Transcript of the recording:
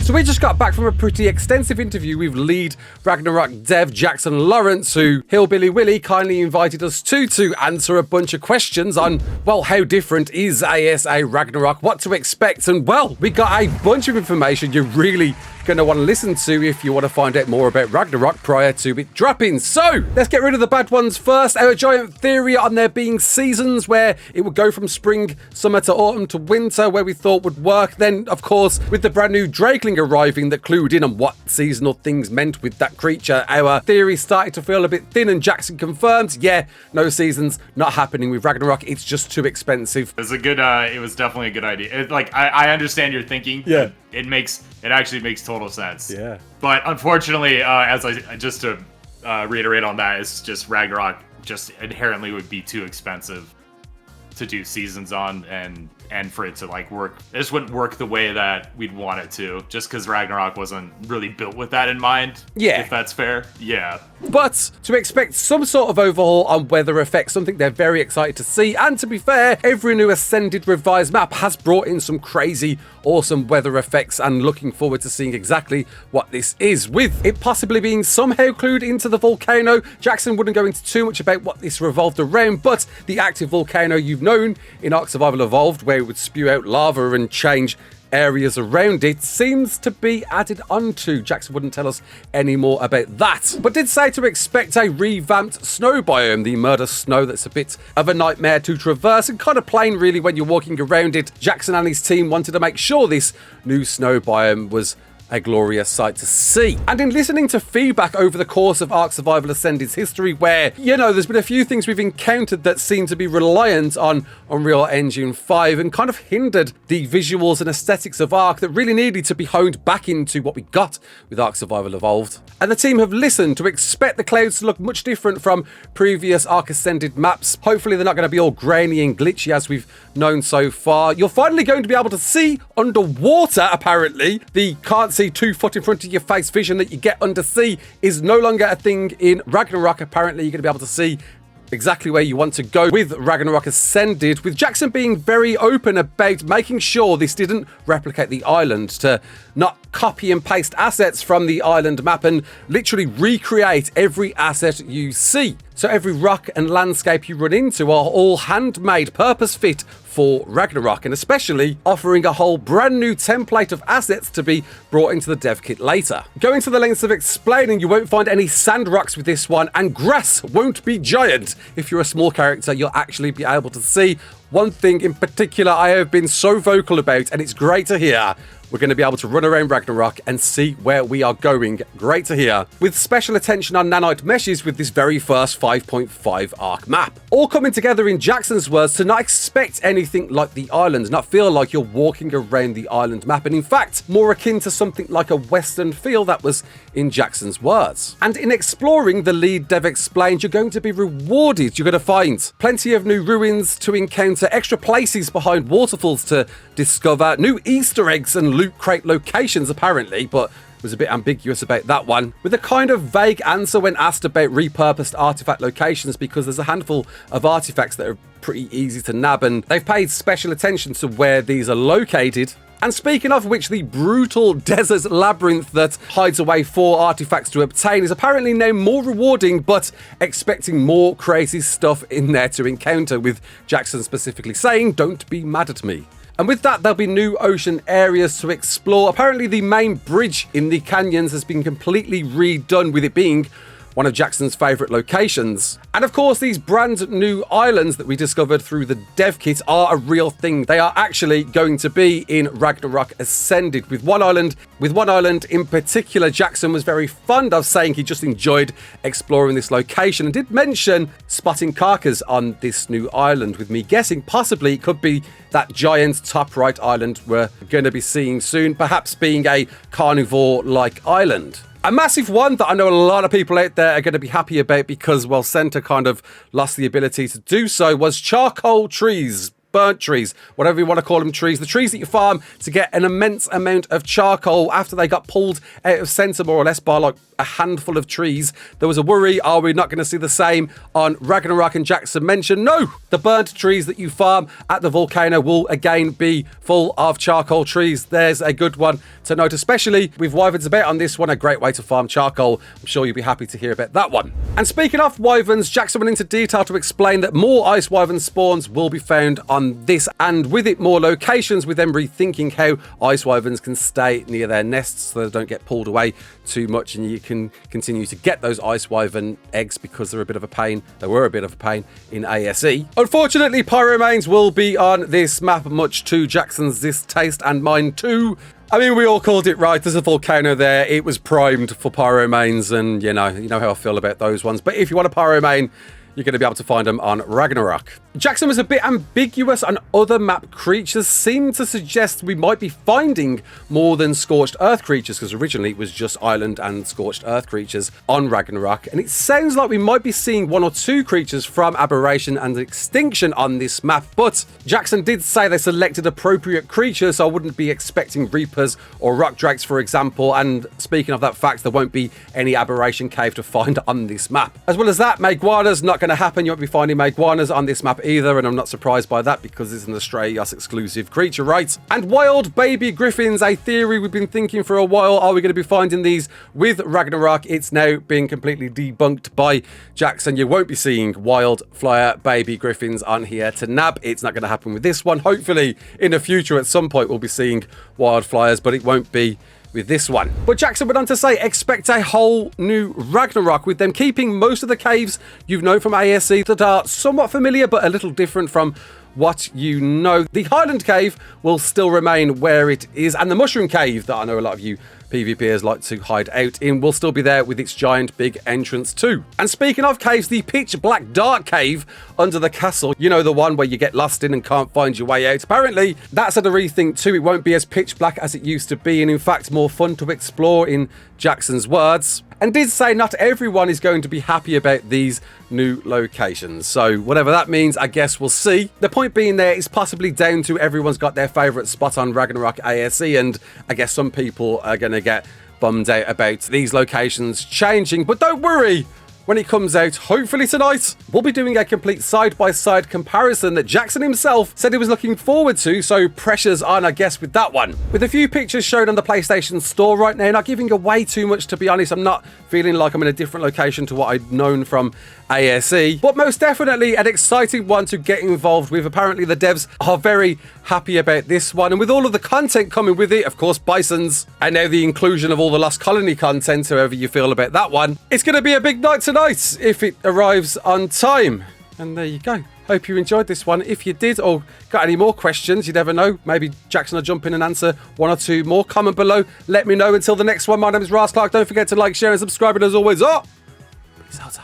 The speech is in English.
So we just got back from a pretty extensive interview with lead Ragnarok dev Jackson Lawrence, who Hillbilly Willy kindly invited us to answer a bunch of questions on, well, how different is ASA Ragnarok, what to expect, and well, we got a bunch of information you're really going to want to listen to if you want to find out more about Ragnarok prior to it dropping. So let's get rid of the bad ones first. Our giant theory on there being seasons, where it would go from spring, summer to autumn to winter, where we thought would work. Then, of course, with the brand new Drakeling arriving that clued in on what seasonal things meant with that creature, our theory started to feel a bit thin, and Jackson confirmed, yeah, no seasons, not happening with Ragnarok. It's just too expensive. It was definitely a good idea. I understand your thinking. Yeah. It actually makes total sense. Yeah. But unfortunately, just to reiterate on that, it's just Ragnarok just inherently would be too expensive to do seasons on, and for it to work. This wouldn't work the way that we'd want it to, just because Ragnarok wasn't really built with that in mind. Yeah. If that's fair. Yeah. But to expect some sort of overhaul on weather effects, something they're very excited to see. And to be fair, every new Ascended revised map has brought in some crazy, awesome weather effects, and looking forward to seeing exactly what this is. With it possibly being somehow clued into the volcano, Jackson wouldn't go into too much about what this revolved around, but the active volcano you've known in ARK Survival Evolved, where it would spew out lava and change areas around it, seems to be added onto. Jackson wouldn't tell us any more about that, but did say to expect a revamped snow biome, the murder snow that's a bit of a nightmare to traverse and kind of plain really when you're walking around it. Jackson and his team wanted to make sure this new snow biome was a glorious sight to see. And in listening to feedback over the course of ARK Survival Ascended's history, where, there's been a few things we've encountered that seem to be reliant on Unreal Engine 5 and kind of hindered the visuals and aesthetics of ARK that really needed to be honed back into what we got with ARK Survival Evolved. And the team have listened to expect the clouds to look much different from previous ARK Ascended maps. Hopefully they're not going to be all grainy and glitchy as we've known so far. You're finally going to be able to see underwater, apparently. The can't see 2 foot in front of your face vision that you get undersea is no longer a thing in Ragnarok. Apparently you're going to be able to see exactly where you want to go with Ragnarok Ascended, with Jackson being very open about making sure this didn't replicate the island, to not copy and paste assets from the island map and literally recreate every asset you see. So every rock and landscape you run into are all handmade, purpose fit for Ragnarok, and especially offering a whole brand new template of assets to be brought into the dev kit later. Going to the lengths of explaining, you won't find any sand rocks with this one, and grass won't be giant. If you're a small character, you'll actually be able to see. One thing in particular I have been so vocal about, and it's great to hear, we're going to be able to run around Ragnarok and see where we are going. Great to hear. With special attention on nanite meshes with this very first 5.5 ARK map. All coming together in Jackson's words to not expect anything like the island, not feel like you're walking around the island map, and in fact, more akin to something like a western feel. That was in Jackson's words. And in exploring, the lead dev explained, you're going to be rewarded. You're going to find plenty of new ruins to encounter, extra places behind waterfalls to discover, new Easter eggs and loot crate locations apparently, but was a bit ambiguous about that one, with a kind of vague answer when asked about repurposed artifact locations, because there's a handful of artifacts that are pretty easy to nab, and they've paid special attention to where these are located. And speaking of which, the brutal desert labyrinth that hides away 4 artifacts to obtain is apparently now more rewarding, but expecting more crazy stuff in there to encounter, with Jackson specifically saying, don't be mad at me. And with that, there'll be new ocean areas to explore. Apparently the main bridge in the canyons has been completely redone, with it being one of Jackson's favourite locations. And of course, these brand new islands that we discovered through the dev kit are a real thing. They are actually going to be in Ragnarok Ascended, with one island in particular Jackson was very fond of, saying he just enjoyed exploring this location, and did mention spotting carcass on this new island, with me guessing possibly it could be that giant top right island we're going to be seeing soon, perhaps being a carnivore-like island. A massive one that I know a lot of people out there are going to be happy about, because, well, Center kind of lost the ability to do so, was charcoal trees. burnt trees, whatever you want to call them, trees, the trees that you farm to get an immense amount of charcoal after they got pulled out of center more or less by like a handful of trees. There was a worry, are we not going to see the same on Ragnarok? And Jackson mentioned, no, the burnt trees that you farm at the volcano will again be full of charcoal trees. There's a good one to note, especially with wyverns about on this one, a great way to farm charcoal. I'm sure you'll be happy to hear about that one. And speaking of wyverns, Jackson went into detail to explain that more ice wyvern spawns will be found on this, and with it more locations, with them rethinking how ice wyverns can stay near their nests so they don't get pulled away too much, and you can continue to get those ice wyvern eggs because they're a bit of a pain. They were a bit of a pain in ASE. Unfortunately, pyromanes will be on this map, much to Jackson's distaste and mine too. I mean, we all called it right. There's a volcano there. It was primed for pyromanes, and you know how I feel about those ones. But if you want a pyromane, you're going to be able to find them on Ragnarok. Jackson was a bit ambiguous on other map creatures, seemed to suggest we might be finding more than Scorched Earth creatures, because originally it was just Island and Scorched Earth creatures on Ragnarok. And it sounds like we might be seeing 1 or 2 creatures from Aberration and Extinction on this map, but Jackson did say they selected appropriate creatures, so I wouldn't be expecting Reapers or Rock Drakes, for example. And speaking of that fact, there won't be any Aberration cave to find on this map. As well as that, Maguana's not going to happen. You won't be finding Maguanas on this map either, and I'm not surprised by that because it's an Australia exclusive creature, right? And wild baby griffins, a theory we've been thinking for a while. Are we going to be finding these with Ragnarok? It's now being completely debunked by Jackson. You won't be seeing wild flyer baby griffins on here to nab. It's not going to happen with this one. Hopefully in the future at some point we'll be seeing wild flyers, but it won't be with this one. But Jackson went on to say, expect a whole new Ragnarok, with them keeping most of the caves you've known from ASE that are somewhat familiar but a little different from what you know. The Highland Cave will still remain where it is, and the Mushroom Cave that I know a lot of you PvPers like to hide out in will still be there with its giant big entrance too. And speaking of caves, the pitch black dark cave under the castle, you know, the one where you get lost in and can't find your way out, apparently that's had a rethink too. It won't be as pitch black as it used to be, and in fact more fun to explore, in Jackson's words. And did say not everyone is going to be happy about these new locations. So whatever that means, I guess we'll see. The point being there is possibly down to everyone's got their favourite spot on Ragnarok ASE, and I guess some people are going to get bummed out about these locations changing. But don't worry, when it comes out, hopefully tonight, we'll be doing a complete side-by-side comparison that Jackson himself said he was looking forward to, so pressure's on, I guess, with that one. With a few pictures shown on the PlayStation Store right now, not giving away too much, to be honest. I'm not feeling like I'm in a different location to what I'd known from ASE, but most definitely an exciting one to get involved with. Apparently the devs are very happy about this one, and with all of the content coming with it, of course bisons, and now the inclusion of all the Lost Colony content, however you feel about that one, it's going to be a big night tonight if it arrives on time. And there you go. Hope you enjoyed this one. If you did, or got any more questions, you never know, maybe Jackson will jump in and answer 1 or 2 more. Comment below, let me know. Until the next one, my name is Raasclark. Don't forget to like, share and subscribe, and as always, peace out.